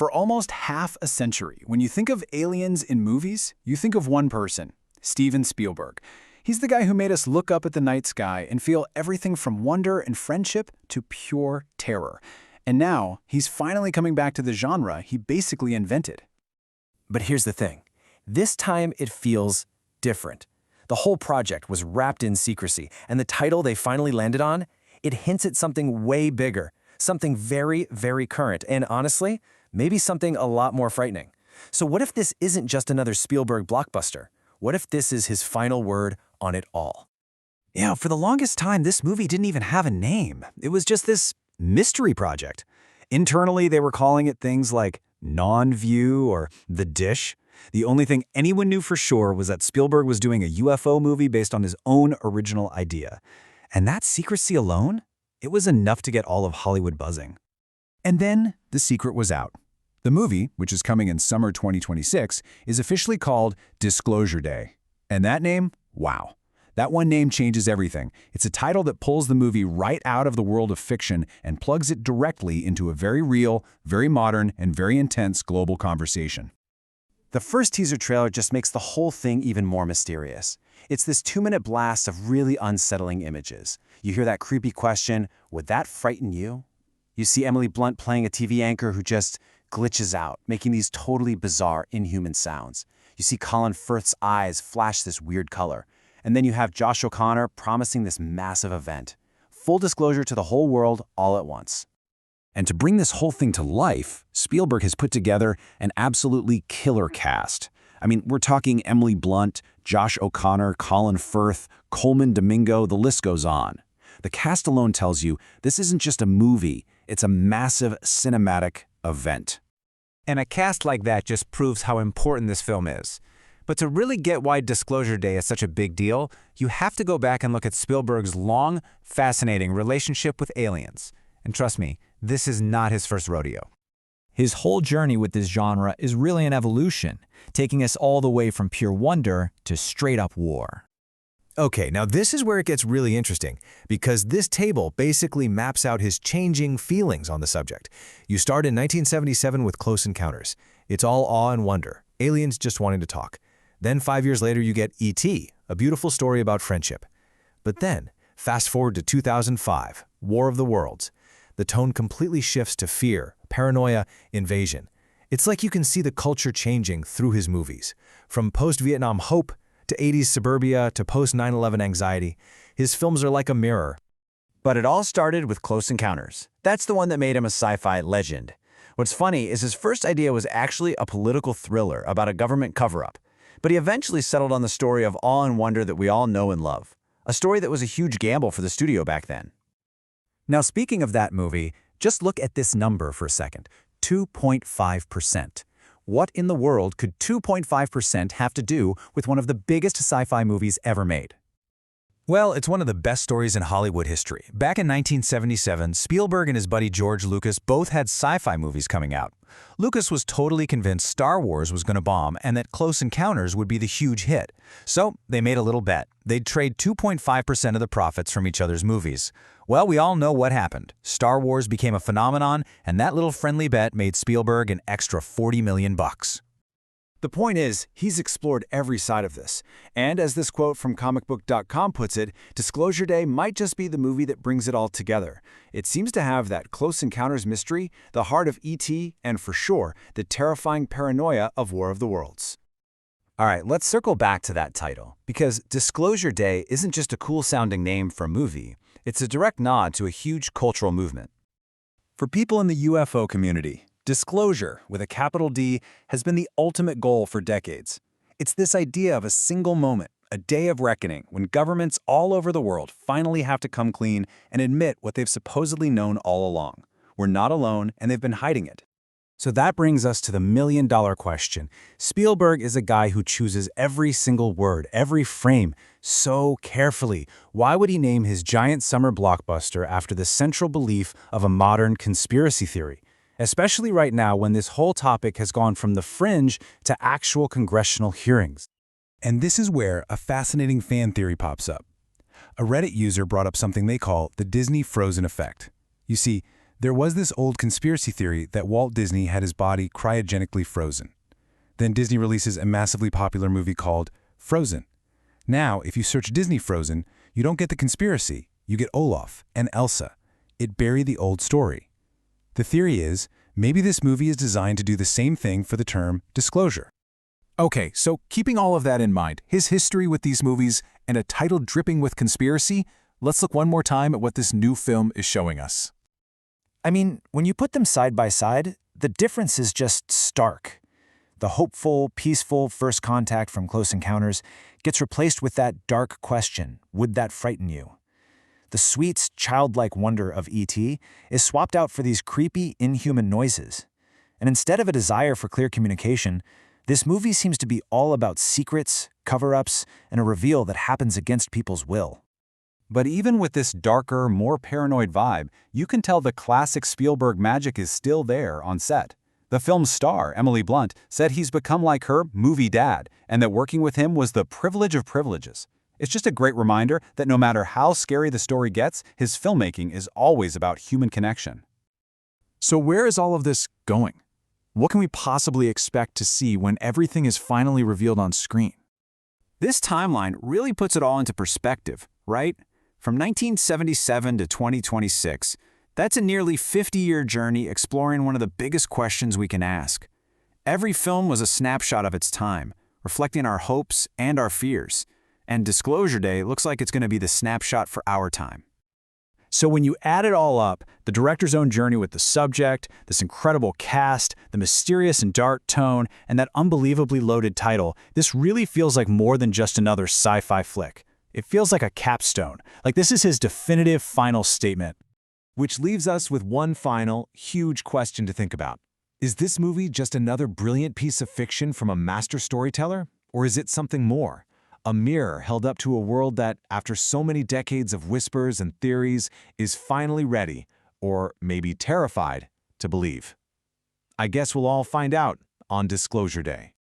For almost half a century, when you think of aliens in movies, you think of one person, Steven Spielberg. He's the guy who made us look up at the night sky and feel everything from wonder and friendship to pure terror. And now, he's finally coming back to the genre he basically invented. But here's the thing. This time it feels different. The whole project was wrapped in secrecy, and the title they finally landed on, it hints at something way bigger, something very, very current, and honestly, maybe something a lot more frightening. So what if this isn't just another Spielberg blockbuster? What if this is his final word on it all? Yeah, for the longest time, this movie didn't even have a name. It was just this mystery project. Internally, they were calling it things like Non-View or The Dish. The only thing anyone knew for sure was that Spielberg was doing a UFO movie based on his own original idea. And that secrecy alone, it was enough to get all of Hollywood buzzing. And then the secret was out. The movie, which is coming in summer 2026, is officially called Disclosure Day. And that name? Wow. That one name changes everything. It's a title that pulls the movie right out of the world of fiction and plugs it directly into a very real, very modern, and very intense global conversation. The first teaser trailer just makes the whole thing even more mysterious. It's this 2-minute blast of really unsettling images. You hear that creepy question, would that frighten you? You see Emily Blunt playing a TV anchor who just glitches out, making these totally bizarre, inhuman sounds. You see Colin Firth's eyes flash this weird color. And then you have Josh O'Connor promising this massive event. Full disclosure to the whole world all at once. And to bring this whole thing to life, Spielberg has put together an absolutely killer cast. I mean, we're talking Emily Blunt, Josh O'Connor, Colin Firth, Coleman Domingo, the list goes on. The cast alone tells you this isn't just a movie, it's a massive cinematic event. And a cast like that just proves how important this film is. But to really get why Disclosure Day is such a big deal, you have to go back and look at Spielberg's long, fascinating relationship with aliens. And trust me, this is not his first rodeo. His whole journey with this genre is really an evolution, taking us all the way from pure wonder to straight-up war. Okay, now this is where it gets really interesting, because this table basically maps out his changing feelings on the subject. You start in 1977 with Close Encounters. It's all awe and wonder, aliens just wanting to talk. Then 5 years later you get E.T., a beautiful story about friendship. But then, fast forward to 2005, War of the Worlds. The tone completely shifts to fear, paranoia, invasion. It's like you can see the culture changing through his movies. From post-Vietnam hope to 80s suburbia to post-9/11 anxiety, his films are like a mirror. But it all started with Close Encounters. That's the one that made him a sci-fi legend. What's funny is his first idea was actually a political thriller about a government cover-up. But he eventually settled on the story of awe and wonder that we all know and love. A story that was a huge gamble for the studio back then. Now, speaking of that movie, just look at this number for a second, 2.5%. What in the world could 2.5% have to do with one of the biggest sci-fi movies ever made? Well, it's one of the best stories in Hollywood history. Back in 1977, Spielberg and his buddy George Lucas both had sci-fi movies coming out. Lucas was totally convinced Star Wars was going to bomb and that Close Encounters would be the huge hit. So they made a little bet. They'd trade 2.5% of the profits from each other's movies. Well, we all know what happened. Star Wars became a phenomenon, and that little friendly bet made Spielberg an extra $40 million. The point is, he's explored every side of this. And as this quote from comicbook.com puts it, Disclosure Day might just be the movie that brings it all together. It seems to have that Close Encounters mystery, the heart of E.T., and for sure, the terrifying paranoia of War of the Worlds. All right, let's circle back to that title, because Disclosure Day isn't just a cool-sounding name for a movie. It's a direct nod to a huge cultural movement. For people in the UFO community, disclosure, with a capital D, has been the ultimate goal for decades. It's this idea of a single moment, a day of reckoning, when governments all over the world finally have to come clean and admit what they've supposedly known all along. We're not alone, and they've been hiding it. So that brings us to the million-dollar question. Spielberg is a guy who chooses every single word, every frame, so carefully. Why would he name his giant summer blockbuster after the central belief of a modern conspiracy theory? Especially right now when this whole topic has gone from the fringe to actual congressional hearings. And this is where a fascinating fan theory pops up. A Reddit user brought up something they call the Disney Frozen effect. You see, There was this old conspiracy theory that Walt Disney had his body cryogenically frozen. Then Disney releases a massively popular movie called Frozen. Now, if you search Disney Frozen, you don't get the conspiracy, you get Olaf and Elsa. It buried the old story. The theory is, maybe this movie is designed to do the same thing for the term disclosure. Okay, so keeping all of that in mind, his history with these movies and a title dripping with conspiracy, let's look one more time at what this new film is showing us. I mean, when you put them side by side, the difference is just stark. The hopeful, peaceful first contact from Close Encounters gets replaced with that dark question, would that frighten you? The sweet, childlike wonder of E.T. is swapped out for these creepy, inhuman noises. And instead of a desire for clear communication, this movie seems to be all about secrets, cover-ups, and a reveal that happens against people's will. But even with this darker, more paranoid vibe, you can tell the classic Spielberg magic is still there on set. The film's star, Emily Blunt, said he's become like her movie dad, and that working with him was the privilege of privileges. It's just a great reminder that no matter how scary the story gets, his filmmaking is always about human connection. So where is all of this going? What can we possibly expect to see when everything is finally revealed on screen? This timeline really puts it all into perspective, right? From 1977 to 2026, that's a nearly 50-year journey exploring one of the biggest questions we can ask. Every film was a snapshot of its time, reflecting our hopes and our fears. And Disclosure Day looks like it's going to be the snapshot for our time. So when you add it all up, the director's own journey with the subject, this incredible cast, the mysterious and dark tone, and that unbelievably loaded title, this really feels like more than just another sci-fi flick. It feels like a capstone, like this is his definitive final statement. Which leaves us with one final, huge question to think about. Is this movie just another brilliant piece of fiction from a master storyteller? Or is it something more? A mirror held up to a world that, after so many decades of whispers and theories, is finally ready, or maybe terrified, to believe. I guess we'll all find out on Disclosure Day.